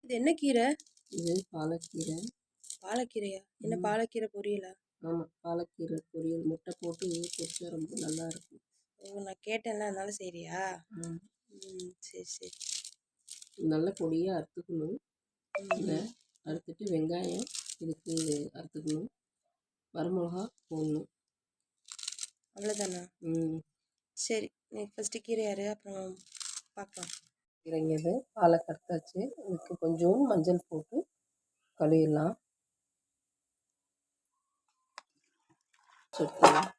இது என்ன கீரை? இது பாலக்கீரை. பாலக்கீரையா? என்ன பாலக்கீரை பொரியலா? ஆமாம், பாலக்கீரை பொரியல் முட்டை போட்டு பொரிச்சா ரொம்ப நல்லா இருக்கும். ஓ, நான் கேட்டேன்ல, அதனால சரியா? சரி சரி. நல்ல பொடியாக அறுத்துக்கணும். இதை அறுத்துட்டு வெங்காயம் இதுக்கு அறுத்துக்கணும். வரமிளகா போடணும். அவ்வளோதானா? சரி, நீ ஃபஸ்ட்டு கீரை யாரு, அப்புறம் பார்க்கலாம். கீரைங்கிறது பாலை கறுத்தாச்சு. இதுக்கு கொஞ்சம் மஞ்சள் போட்டு கழுவிடலாம். சுத்தலாம்.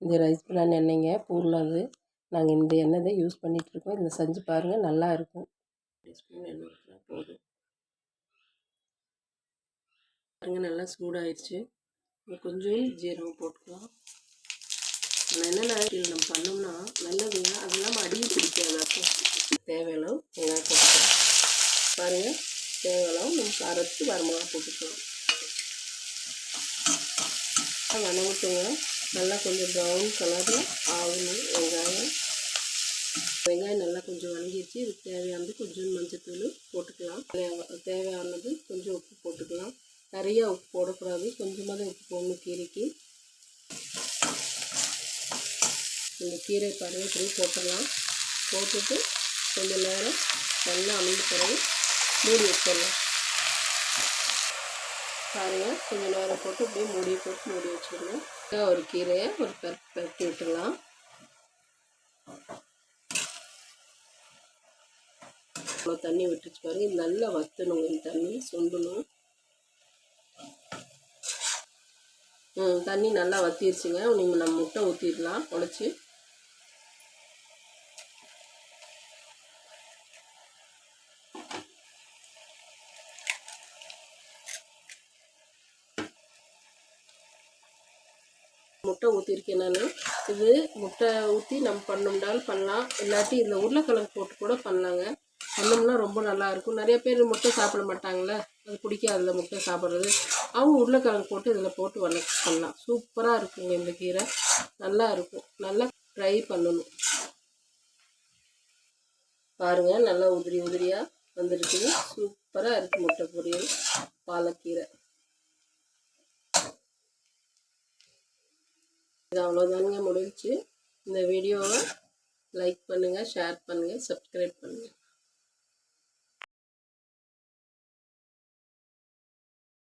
இந்த ரைஸ் பிரான் எண்ணெய்ங்க பூர்ணது. நாங்கள் இந்த எண்ணெய் தான் யூஸ் பண்ணிகிட்ருக்கோம். இதில் செஞ்சு பாருங்கள், நல்லா இருக்கும். 2 ஸ்பூன் எண்ணெய் ஊற்றினா போதும். பாருங்கள், நல்லா சூடாயிடுச்சு. கொஞ்சம் ஜீரகம் போட்டுக்கலாம். ஆனால் என்னென்ன நம்ம பண்ணோம்னா நல்லதுங்க, அதெல்லாம் அடியும் பிடிக்காது. அப்போ தேவையளவு வெங்காயம் போட்டுக்கலாம். பாருங்கள், தேவையளவு நமக்கு அரைச்சி வரமிளகா போட்டுக்கலாம். வணங்கட்டுங்க. நல்லா கொஞ்சம் ப்ரௌன் கலரில் ஆகணும் வெங்காயம். வெங்காயம் நல்லா கொஞ்சம் வணங்கிடுச்சு. இதுக்கு தேவையானது கொஞ்சம் மஞ்சத்தூள் போட்டுக்கலாம். தேவையானது கொஞ்சம் உப்பு போட்டுக்கலாம். நிறையா உப்பு போடக்கூடாது, கொஞ்சமாக தான் உப்பு போடணும் கீரைக்கு. இந்த கீரை கருவேப்பிலை போட்டுடலாம். போட்டுட்டு கொஞ்சம் நேரம் நல்லா அமைந்த பிறகு மூடி வச்சிடலாம். பாருங்கள், கொஞ்சம் நேரம் போட்டு அப்படியே மூடி வச்சுருங்க. ஒரு கீரையை ஒரு பரட்டி விட்டுடலாம். அவ்வளோ தண்ணி விட்டுச்சு பாருங்க. இது நல்லா வற்றணும், இந்த தண்ணி சுண்டணும். தண்ணி நல்லா வற்றிடுச்சுங்க. நம்ம முட்டை ஊற்றிடலாம் உடச்சி. முட்டை ஊற்றிருக்கேன் நான். இது முட்டை ஊற்றி நம்ம பண்ணோம்னாலும் பண்ணலாம், இல்லாட்டி இதில் உருளைக்கிழங்கு போட்டு கூட பண்ணலாங்க. பண்ணோம்னா ரொம்ப நல்லாயிருக்கும். நிறைய பேர் முட்டை சாப்பிட மாட்டாங்களே, அது பிடிக்காதுல முட்டை சாப்பிட்றது. அவங்க உருளைக்கிழங்கு போட்டு இதில் போட்டு பண்ணலாம். சூப்பராக இருக்குங்க இந்த கீரை, நல்லா இருக்கும். நல்லா ட்ரை பண்ணணும். பாருங்கள், நல்லா உதிரியாக வந்துருக்குது. சூப்பராக இருக்குது முட்டை பொரியல் பாலக்கீரை. இது அவ்வளோதானுங்க, முடிஞ்சிச்சு. இந்த வீடியோவை லைக் பண்ணுங்கள், ஷேர் பண்ணுங்கள், சப்ஸ்கிரைப் பண்ணுங்கள்.